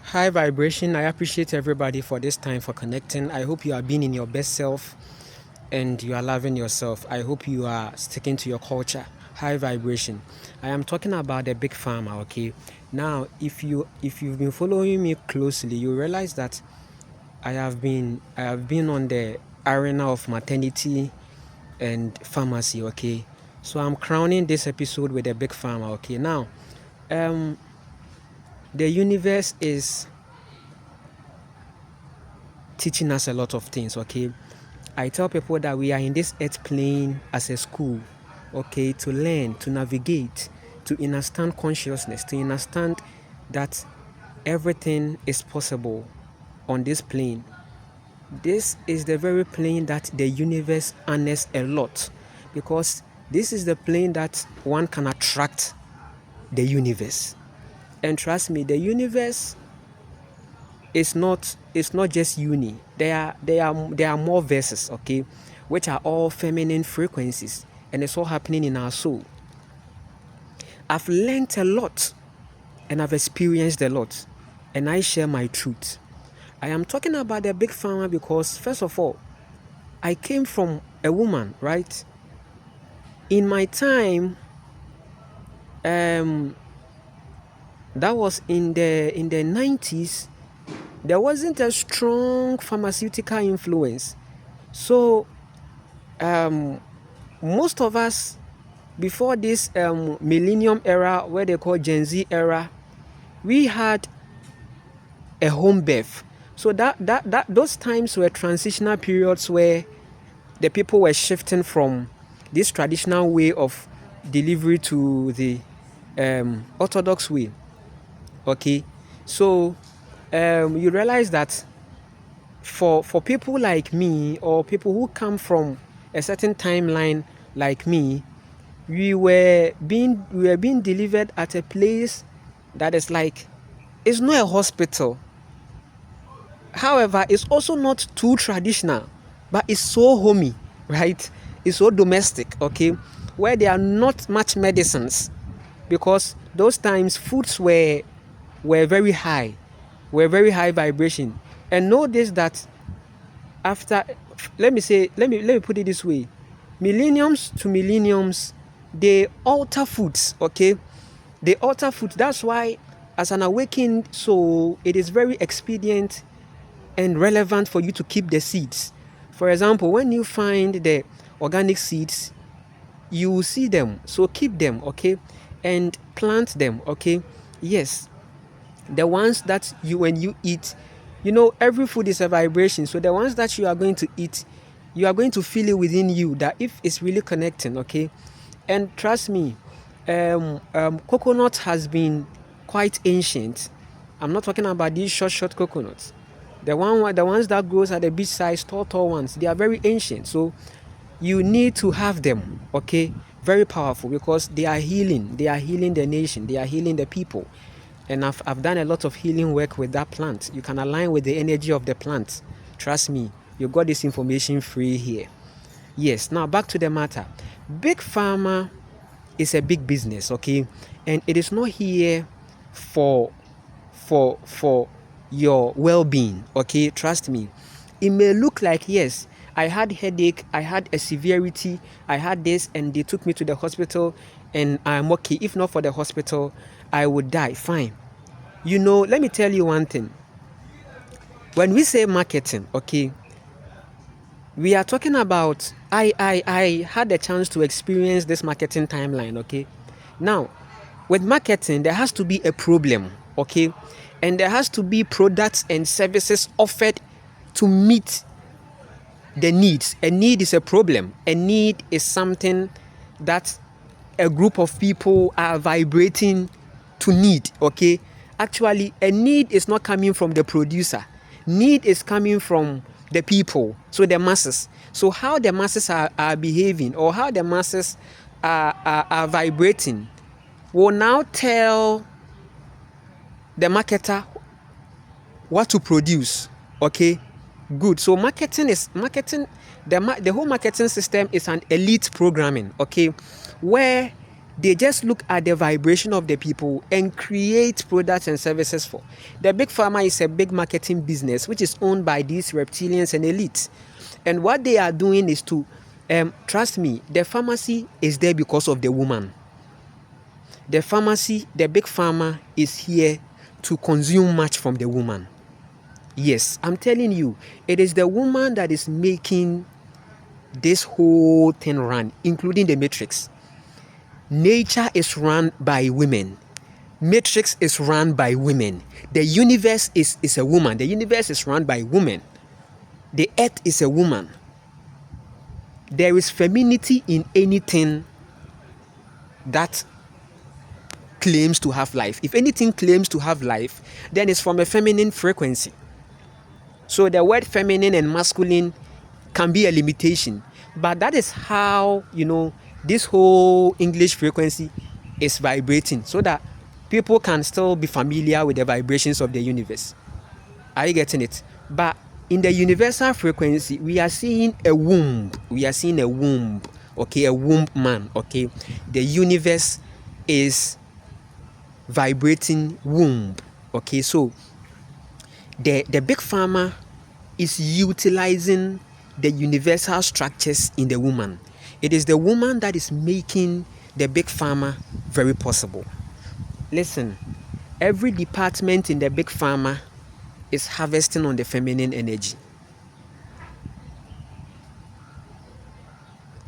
High vibration. I appreciate everybody for this time for connecting. I hope you are being in your best self and you are loving yourself. I hope you are sticking to your culture. High vibration. I am talking about the big pharma, okay? Now, if you've been following me closely, you realize that I have been on the arena of maternity and pharmacy, okay? So I'm crowning this episode with the big pharma, okay? Now, um the universe is teaching us a lot of things, okay? I tell people that we are in this earth plane as a school, okay, to learn, to navigate, to understand consciousness, to understand that everything is possible on this plane. This is the very plane that the universe honors a lot because this is the plane that one can attract the universe. And trust me, the universe it's not just uni. There are more verses, okay, which are all feminine frequencies, and it's all happening in our soul. I've learned a lot and I've experienced a lot, and I share my truth. I am talking about the big pharma because first of all, I came from a woman, right? In my time, um, that was in the 90s. There wasn't a strong pharmaceutical influence. So um, most of us before this millennium era, where they call Gen Z era, we had a home birth. So that those times were transitional periods where the people were shifting from this traditional way of delivery to the orthodox way. Okay, so you realize that for people like me or people who come from a certain timeline like me, we were being delivered at a place that is like, it's not a hospital. However, it's also not too traditional, but it's so homey, right? It's so domestic, okay, where there are not much medicines because those times foods were very high, were very high vibration. And notice that after, let me put it this way, millenniums to millenniums, they alter foods, okay, they alter foods. That's why as an awakened soul, it is very expedient and relevant for you to keep the seeds. For example, when you find the organic seeds, you will see them, so keep them, okay, and plant them, okay. Yes, the ones that you, when you eat, every food is a vibration. So the ones that you are going to eat, you are going to feel it within you that if it's really connecting, okay. And trust me, coconut has been quite ancient. I'm not talking about these short coconuts. The ones that grows at the beach side, tall ones, they are very ancient. So you need to have them, okay. Very powerful because they are healing. They are healing the nation. They are healing the people. And I've done a lot of healing work with that plant. You can align with the energy of the plant. Trust me, you got this information free here. Yes, now back to the matter. Big Pharma is a big business, okay? And it is not here for for your well-being, okay? Trust me. It may look like, yes, I had headache, I had a severity, I had this, and they took me to the hospital and I'm okay. If not for the hospital, I would die. Fine. Let me tell you one thing. When we say marketing, okay, we are talking about, I had a chance to experience this marketing timeline, okay. Now, with marketing, there has to be a problem, okay, and there has to be products and services offered to meet the needs. A need is a problem. A need is something that a group of people are vibrating to need, okay. Actually, a need is not coming from the producer. Need is coming from the people, so the masses. So how the masses are behaving, or how the masses are vibrating, will now tell the marketer what to produce, okay. Good. So marketing, the whole marketing system is an elite programming, okay, where They just look at the vibration of the people and create products and services for. The Big Pharma is a big marketing business which is owned by these reptilians and elites. And what they are doing is to, trust me, the pharmacy is there because of the woman. The pharmacy, the Big Pharma is here to consume much from the woman. Yes, I'm telling you, it is the woman that is making this whole thing run, including the matrix. Nature is run by women. Matrix is run by women. The universe is a woman. The universe is run by women. The earth is a woman. There is femininity in anything that claims to have life. If anything claims to have life, then it's from a feminine frequency. So the word feminine and masculine can be a limitation. But that is how, this whole English frequency is vibrating, so that people can still be familiar with the vibrations of the universe. Are you getting it? But in the universal frequency, we are seeing a womb. We are seeing a womb. Okay, a womb man. Okay, the universe is vibrating womb. Okay, so the Big Pharma is utilizing the universal structures in the woman. It is the woman that is making the Big Pharma very possible. Listen, every department in the Big Pharma is harvesting on the feminine energy.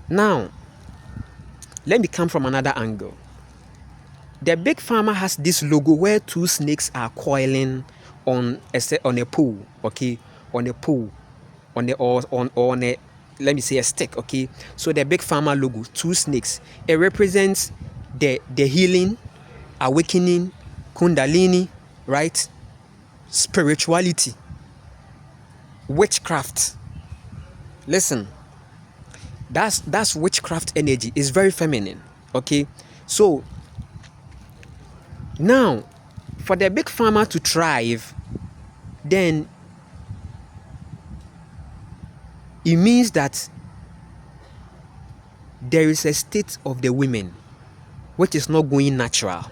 Now, let me come from another angle. The Big Pharma has this logo where two snakes are coiling on a pole, okay, on a pole, on a let me say a stick, okay. So the Big Pharma logo, two snakes, it represents the healing, awakening, Kundalini, right? Spirituality, witchcraft. Listen, that's witchcraft energy. It's very feminine, okay. So now, for the Big Pharma to thrive, then it means that there is a state of the women which is not going natural.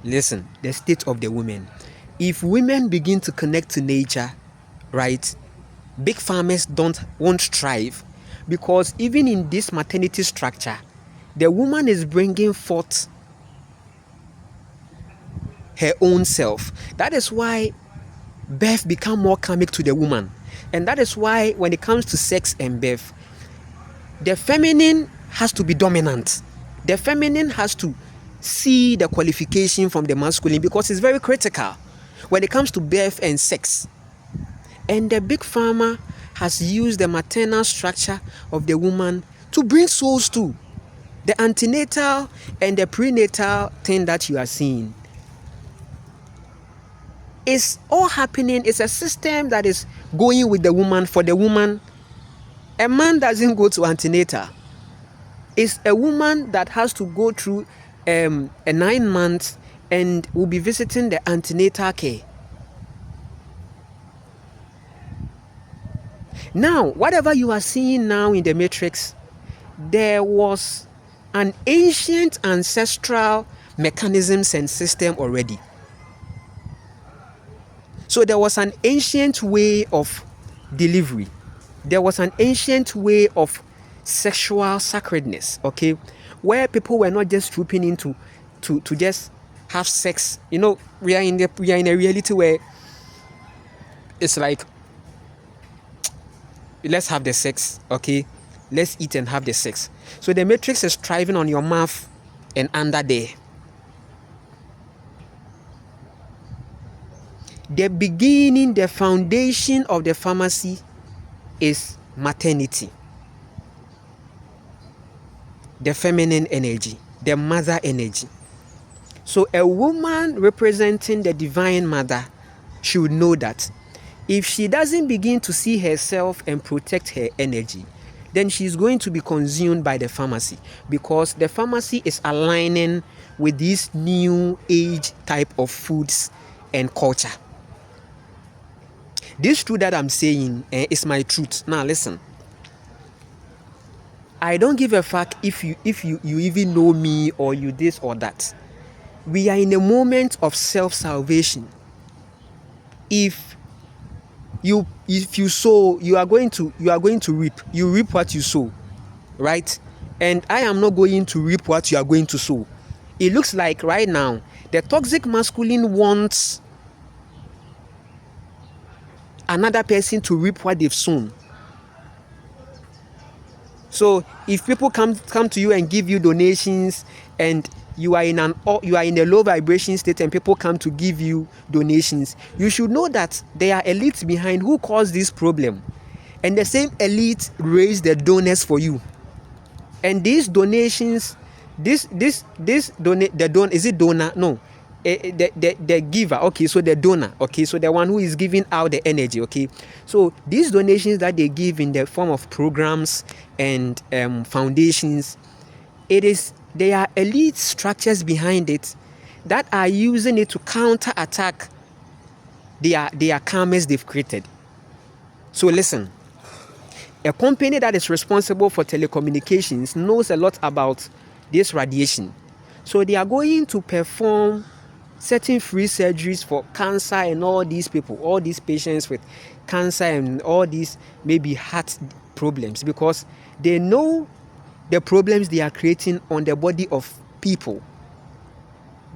Listen, the state of the women. If women begin to connect to nature, right, Big Pharmas won't thrive, because even in this maternity structure, the woman is bringing forth her own self. That is why birth become more karmic to the woman. And that is why when it comes to sex and birth, the feminine has to be dominant. The feminine has to see the qualification from the masculine, because it's very critical when it comes to birth and sex. And the Big Pharma has used the maternal structure of the woman to bring souls to. The antenatal and the prenatal thing that you are seeing is all happening. It's a system that is going with the woman, for the woman. A man doesn't go to antenatal. It's a woman that has to go through a 9 months and will be visiting the antenatal care. Now, whatever you are seeing now in the matrix, there was an ancient ancestral mechanisms and system already. So there was an ancient way of delivery. There was an ancient way of sexual sacredness, okay, where people were not just trooping into to just have sex. We are in a reality where it's like, let's have the sex, okay, let's eat and have the sex. So the matrix is thriving on your mouth and under there. The beginning, the foundation of the pharmacy is maternity, the feminine energy, the mother energy. So a woman representing the divine mother should know that if she doesn't begin to see herself and protect her energy, then she's going to be consumed by the pharmacy, because the pharmacy is aligning with this new age type of foods and culture. This truth that I'm saying is my truth. Now listen. I don't give a fuck if you even know me or you this or that. We are in a moment of self-salvation. If you sow, you are going to reap. You reap what you sow, right? And I am not going to reap what you are going to sow. It looks like right now the toxic masculine wants another person to reap what they've sown. So if people come to you and give you donations, and you are in a low vibration state, and people come to give you donations, you should know that there are elites behind who caused this problem, and the same elite raised the donors for you. And these donations, is it donor? No, the giver. Okay, so the donor. Okay, so the one who is giving out the energy. Okay, so these donations that they give in the form of programs and foundations, there are elite structures behind it that are using it to counter-attack their karmas they've created. So listen, a company that is responsible for telecommunications knows a lot about this radiation. So they are going to perform certain free surgeries for cancer and all these people, all these patients with cancer and all these maybe heart problems, because they know the problems they are creating on the body of people.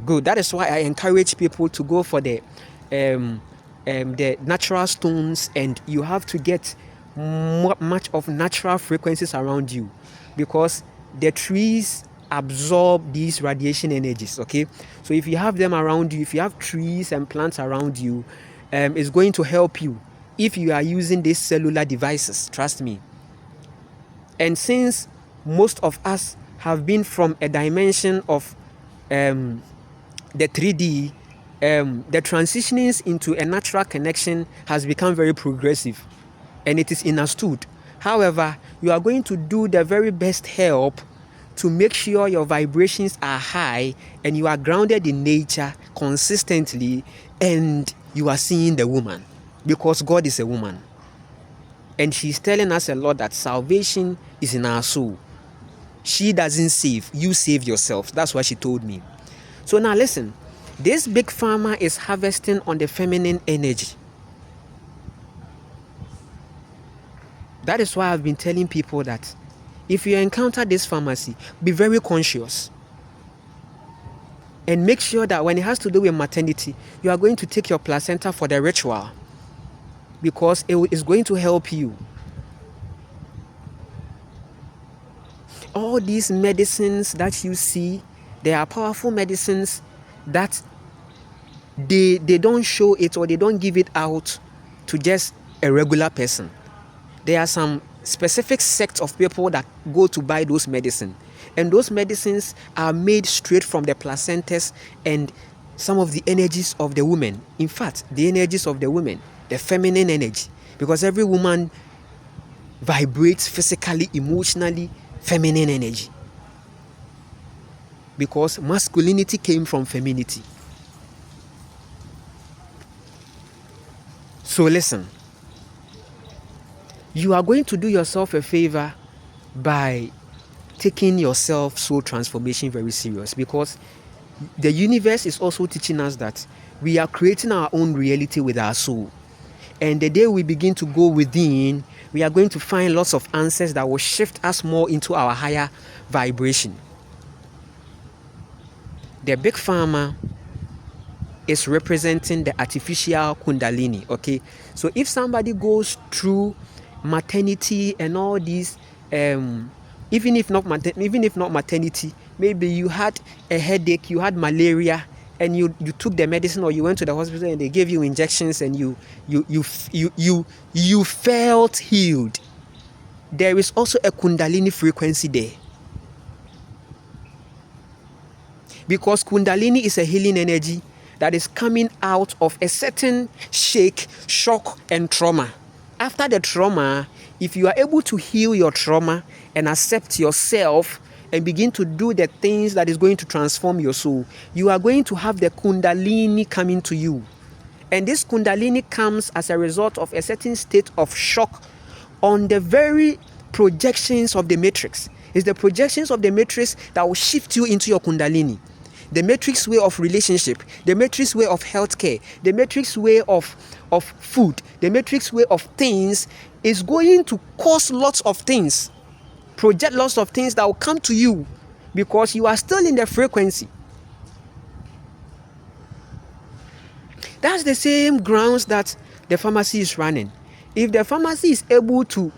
Good. That is why I encourage people to go for the natural stones, and you have to get much of natural frequencies around you, because the trees absorb these radiation energies. Okay, so if you have them around you, if you have trees and plants around you, it's going to help you if you are using these cellular devices. Trust me. And since most of us have been from a dimension of the 3D, the transitionings into a natural connection has become very progressive, and it is understood. However, you are going to do the very best help to make sure your vibrations are high and you are grounded in nature consistently, and you are seeing the woman, because God is a woman, and she's telling us a lot that salvation is in our soul. She doesn't save, you save yourself. That's what she told me. So now listen, this Big Pharma is harvesting on the feminine energy. That is why I've been telling people that if you encounter this pharmacy, be very conscious. And make sure that when it has to do with maternity, you are going to take your placenta for the ritual, because it is going to help you. All these medicines that you see, they are powerful medicines that they don't show it, or they don't give it out to just a regular person. There are some specific sects of people that go to buy those medicines, and those medicines are made straight from the placentas and some of the energies of the women. In fact, the energies of the women, the feminine energy, because every woman vibrates physically, emotionally, feminine energy, because masculinity came from femininity. So listen, you are going to do yourself a favor by taking yourself soul transformation very serious, because the universe is also teaching us that we are creating our own reality with our soul. And the day we begin to go within, we are going to find lots of answers that will shift us more into our higher vibration. The Big Pharma is representing the artificial Kundalini. Okay, so if somebody goes through maternity and all these, even if not maternity, maybe you had a headache, you had malaria, and you took the medicine, or you went to the hospital and they gave you injections, and you felt healed. There is also a Kundalini frequency there, because Kundalini is a healing energy that is coming out of a certain shake, shock, and trauma. After the trauma, if you are able to heal your trauma and accept yourself and begin to do the things that is going to transform your soul, you are going to have the Kundalini coming to you. And this Kundalini comes as a result of a certain state of shock on the very projections of the matrix. It's the projections of the matrix that will shift you into your Kundalini. The matrix way of relationship, the matrix way of healthcare, the matrix way of food, the matrix way of things is going to cause lots of things, project lots of things that will come to you because you are still in the frequency. That's the same grounds that the pharmacy is running. If the pharmacy is able to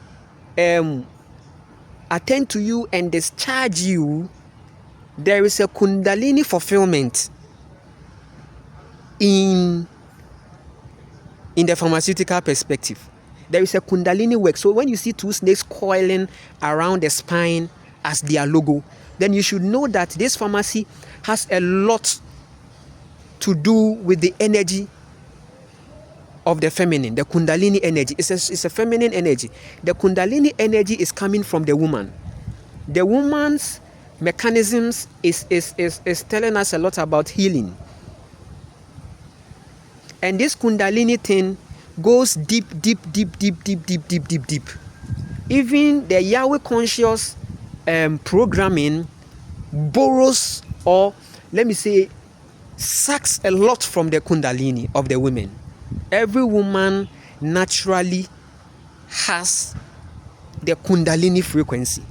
attend to you and discharge you, there is a Kundalini fulfillment in the pharmaceutical perspective. There is a Kundalini work. So when you see two snakes coiling around the spine as their logo, then you should know that this pharmacy has a lot to do with the energy of the feminine, the Kundalini energy. It's a feminine energy. The Kundalini energy is coming from the woman. The woman's mechanisms is telling us a lot about healing. And this Kundalini thing goes deep. Even the Yahweh conscious programming borrows, or let me say, sucks a lot from the Kundalini of the women. Every woman naturally has the Kundalini frequency.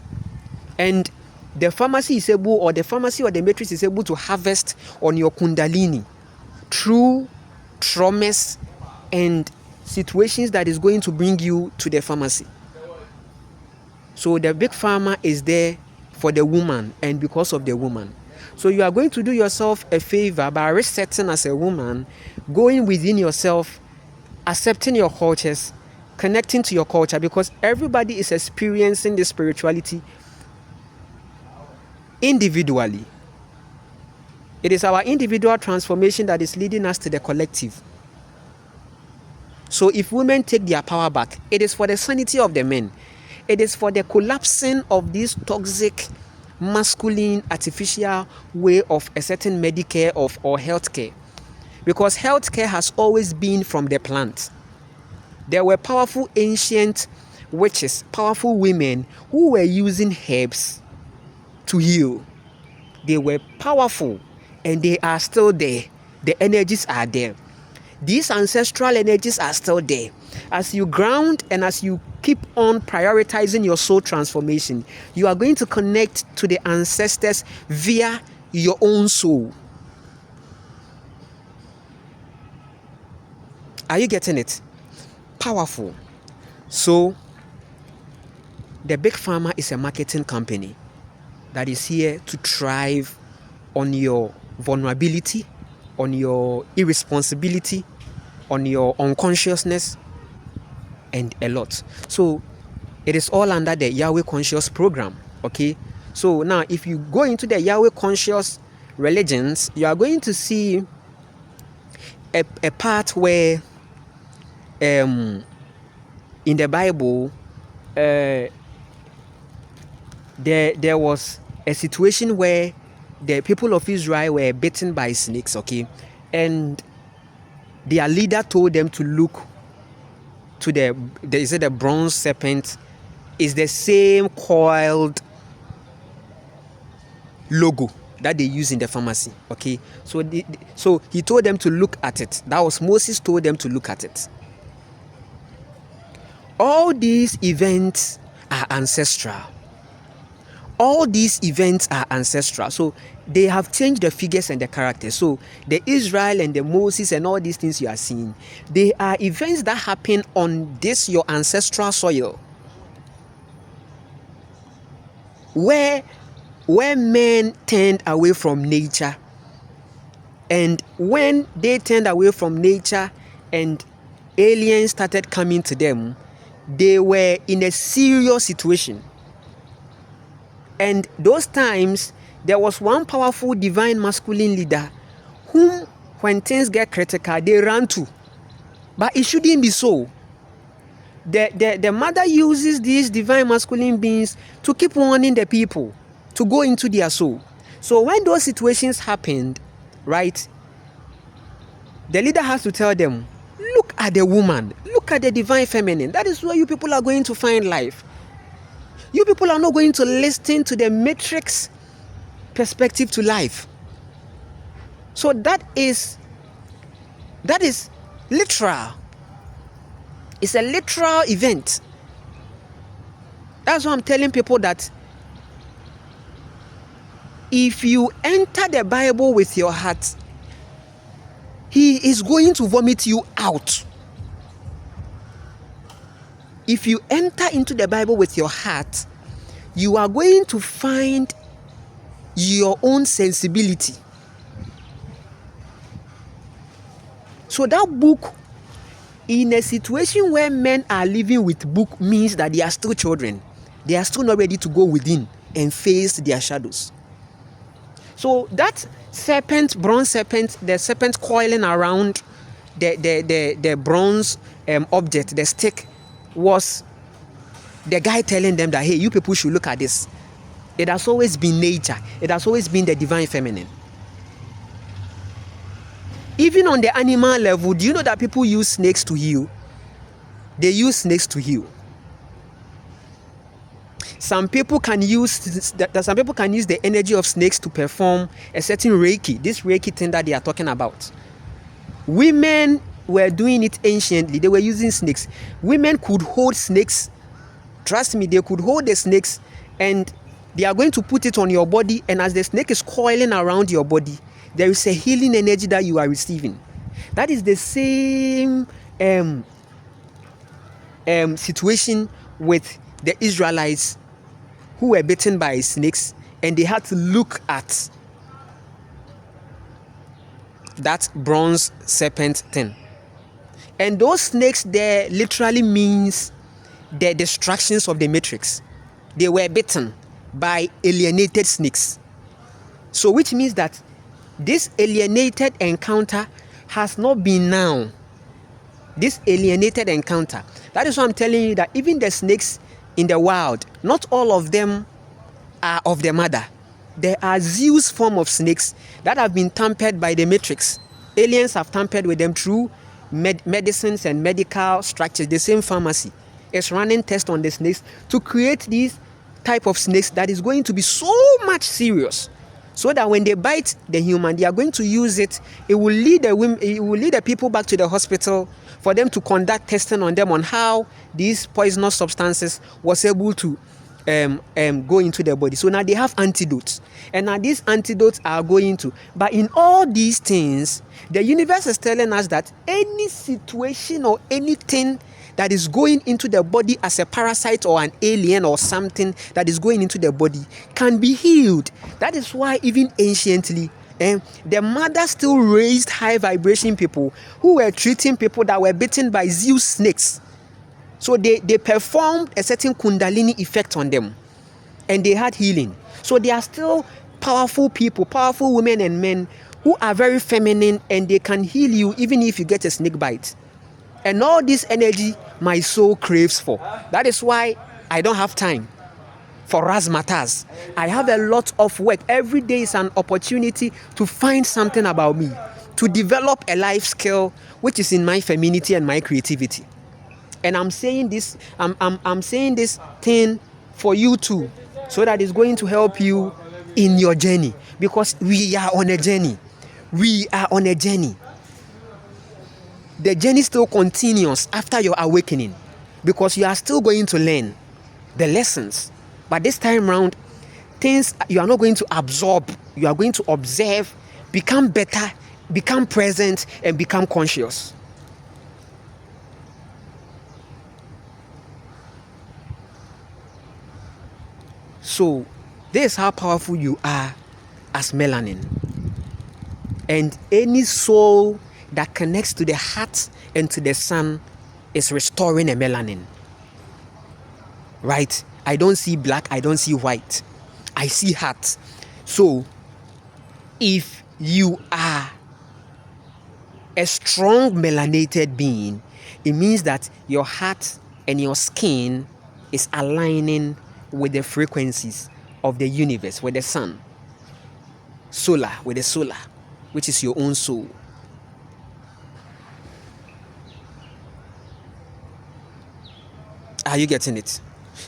And the pharmacy is able, or the pharmacy or the matrix is able to harvest on your Kundalini through traumas and situations that is going to bring you to the pharmacy. So the Big Pharma is there for the woman and because of the woman. So you are going to do yourself a favor by resetting as a woman, going within yourself, accepting your cultures, connecting to your culture, because everybody is experiencing this spirituality individually. It is our individual transformation that is leading us to the collective. So if women take their power back, it is for the sanity of the men. It is for the collapsing of this toxic, masculine, artificial way of a certain Medicare or healthcare. Because healthcare has always been from the plant. There were powerful ancient witches, powerful women who were using herbs to heal. They were powerful and they are still there. The energies are there. These ancestral energies are still there. As you ground and as you keep on prioritizing your soul transformation, you are going to connect to the ancestors via your own soul. Are you getting it? Powerful. So, the Big Pharma is a marketing company that is here to thrive on your vulnerability, on your irresponsibility, on your unconsciousness, and a lot. So it is all under the Yahweh conscious program. Okay, so now if you go into the Yahweh conscious religions, you are going to see a part where in the Bible there was a situation where the people of Israel were bitten by snakes, okay, and their leader told them to look to the bronze serpent is the same coiled logo that they use in the pharmacy, okay. So he told them to look at it. That was Moses told them to look at it. All these events are ancestral. All these events are ancestral. So they have changed the figures and the characters. So the Israel and the Moses and all these things you are seeing, they are events that happen on this your ancestral soil, where men turned away from nature. And when they turned away from nature and aliens started coming to them, they were in a serious situation. And those times, there was one powerful divine masculine leader whom, when things get critical, they ran to. But it shouldn't be so. The mother uses these divine masculine beings to keep warning the people to go into their soul. So when those situations happened, right, the leader has to tell them, look at the woman, look at the divine feminine. That is where you people are going to find life. You people are not going to listen to the matrix perspective to life. So that is literal. It's a literal event. That's why I'm telling people that if you enter the Bible with your heart, he is going to vomit you out. If you enter into the Bible with your heart, you are going to find your own sensibility. So that book, in a situation where men are living with book, means that they are still children. They are still not ready to go within and face their shadows. So that serpent, bronze serpent, the serpent coiling around the bronze object, the stick, was the guy telling them that, hey, you people should look at this. It has always been nature. It has always been the divine feminine. Even on the animal level, do you know that people use snakes to heal? They use snakes to heal. Some people can use the energy of snakes to perform a certain Reiki, this Reiki thing that they are talking about. Women were doing it anciently. They were using snakes. Women could hold snakes. Trust me, they could hold the snakes, and they are going to put it on your body, and as the snake is coiling around your body, there is a healing energy that you are receiving. That is the same situation with the Israelites who were bitten by snakes, and they had to look at that bronze serpent thing. And those snakes there literally means the distractions of the matrix. They were bitten by alienated snakes. So which means that this alienated encounter has not been now. This alienated encounter. That is why I'm telling you that even the snakes in the wild, not all of them are of the mother. There are Zeus form of snakes that have been tampered by the matrix. Aliens have tampered with them through medicines and medical structures. The same pharmacy is running tests on the snakes to create these type of snakes that is going to be so much serious, so that when they bite the human, they are going to use it. It will lead the people back to the hospital for them to conduct testing on them on how these poisonous substances was able to go into their body. So now they have antidotes, and now these antidotes are going to. But in all these things, the universe is telling us that any situation or anything that is going into the body as a parasite or an alien or something that is going into the body can be healed. That is why even anciently, the mother still raised high vibration people who were treating people that were bitten by Zeus snakes. So they performed a certain Kundalini effect on them, and they had healing. So they are still powerful people, powerful women and men who are very feminine, and they can heal you even if you get a snake bite. And all this energy my soul craves for. That is why I don't have time for razzmatazz. I have a lot of work. Every day is an opportunity to find something about me, to develop a life skill which is in my femininity and my creativity. And I'm saying this, I'm saying this thing for you too, so that it's going to help you in your journey, because we are on a journey. We are on a journey. The journey still continues after your awakening, because you are still going to learn the lessons. But this time round, things you are not going to absorb, you are going to observe, become better, become present, and become conscious. So this is how powerful you are as melanin. And any soul that connects to the heart and to the sun is restoring a melanin. Right? I don't see black, I don't see white. I see heart. So if you are a strong melanated being, it means that your heart and your skin is aligning with the frequencies of the universe, with the sun. Solar, with the solar, which is your own soul. Are you getting it?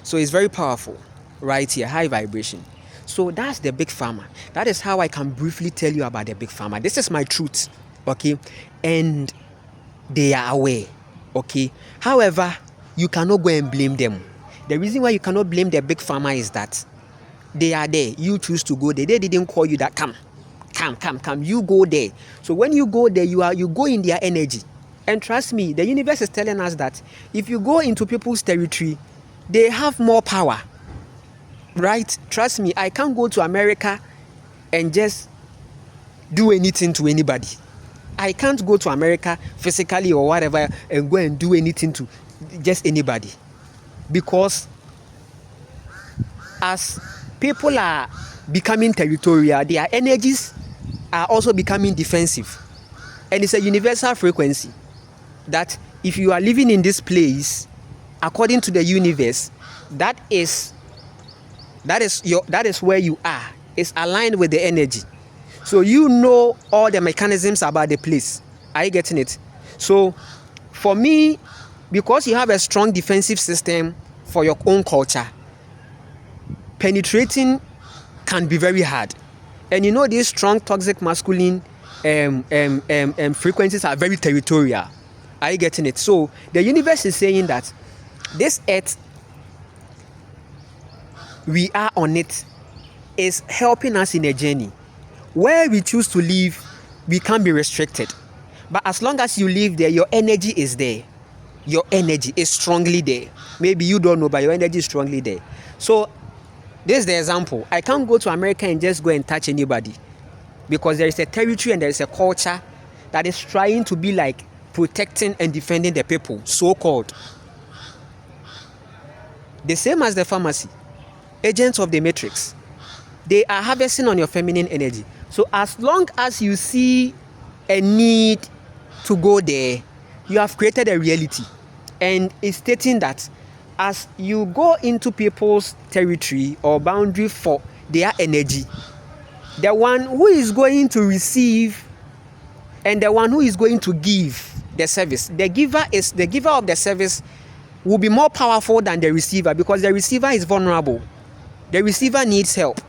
So it's very powerful. right here, high vibration. So that's the Big Pharma. That is how I can briefly tell you about the Big Pharma. This is my truth, okay? And they are aware, okay? However, you cannot go and blame them. The reason why you cannot blame the Big Pharma is that they are there. You choose to go there. They didn't call you that, come. You go there. So when you go there, you go in their energy. And trust me, the universe is telling us that if you go into people's territory, they have more power. Right? Trust me, I can't go to America and just do anything to anybody. I can't go to America physically or whatever and go and do anything to just anybody. Because as people are becoming territorial, their energies are also becoming defensive. And it's a universal frequency that if you are living in this place, according to the universe, that is where you are. It's aligned with the energy. So you know all the mechanisms about the place. Are you getting it? So for me, because you have a strong defensive system for your own culture, penetrating can be very hard. And you know these strong toxic masculine frequencies are very territorial. Are you getting it? So the universe is saying that this earth, we are on it, is helping us in a journey. Where we choose to live, we can't be restricted. But as long as you live there, your energy is there. Your energy is strongly there. Maybe you don't know, but your energy is strongly there. So this is the example. I can't go to America and just go and touch anybody, because there is a territory and there is a culture that is trying to be like protecting and defending the people, so-called. The same as the pharmacy, agents of the matrix. They are harvesting on your feminine energy. So as long as you see a need to go there, you have created a reality. And it's stating that as you go into people's territory or boundary for their energy, the one who is going to receive and the one who is going to give the service, the giver of the service will be more powerful than the receiver, because the receiver is vulnerable. The receiver needs help.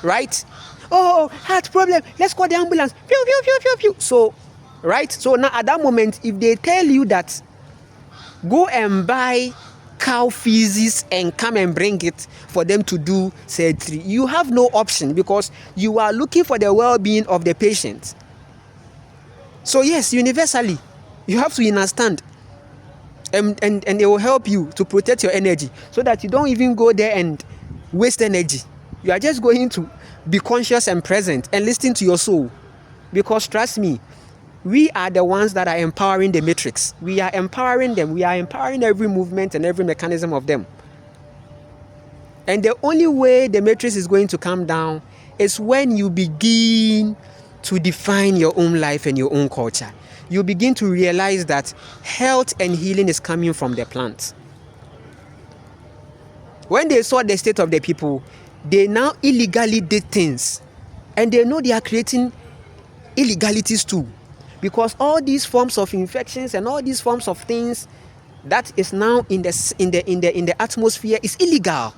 Right? Oh, heart problem. Let's call the ambulance. Pew, pew, pew, pew, pew. So, right? So now at that moment, if they tell you that go and buy cow feces and come and bring it for them to do surgery, you have no option, because you are looking for the well-being of the patient. So yes, universally, you have to understand. And they will help you to protect your energy so that you don't even go there and waste energy. You are just going to be conscious and present and listen to your soul. Because trust me, we are the ones that are empowering the matrix. We are empowering them. We are empowering every movement and every mechanism of them. And the only way the matrix is going to come down is when you begin to define your own life and your own culture. You begin to realize that health and healing is coming from the plants. When they saw the state of the people, they now illegally did things, and they know they are creating illegalities too, because all these forms of infections and all these forms of things that is now in the atmosphere is illegal.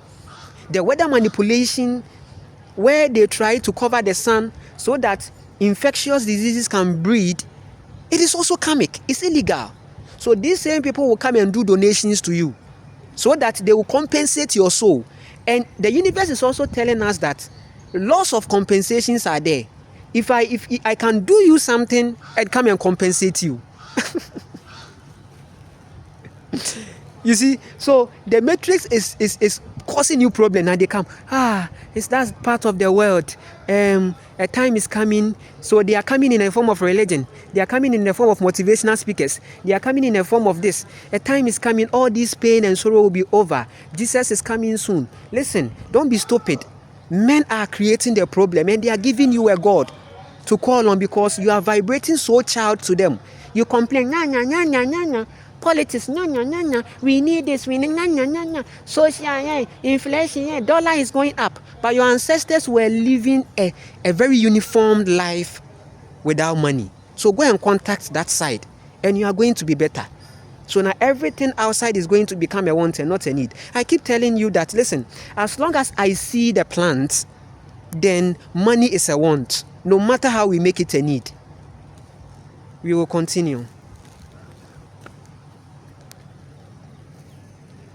The weather manipulation, where they try to cover the sun so that infectious diseases can breed, it is also karmic. It's illegal. So these same people will come and do donations to you so that they will compensate your soul. And the universe is also telling us that lots of compensations are there. If I can do you something and come and compensate you. You see, so the matrix is causing you problem, and they come, it's that part of the world. A time is coming, so they are coming in a form of religion. They are coming in the form of motivational speakers. They are coming in the form of this. A time is coming, all this pain and sorrow will be over. Jesus is coming soon. Listen, don't be stupid. Men are creating the problem, and they are giving you a God to call on, because you are vibrating so child to them. You complain, politics, we need this, we need social, inflation, dollar is going up. But your ancestors were living a very uniformed life without money. So go and contact that side, and you are going to be better. So now everything outside is going to become a want and not a need. I keep telling you that, listen, as long as I see the plant, then money is a want, no matter how we make it a need. We will continue.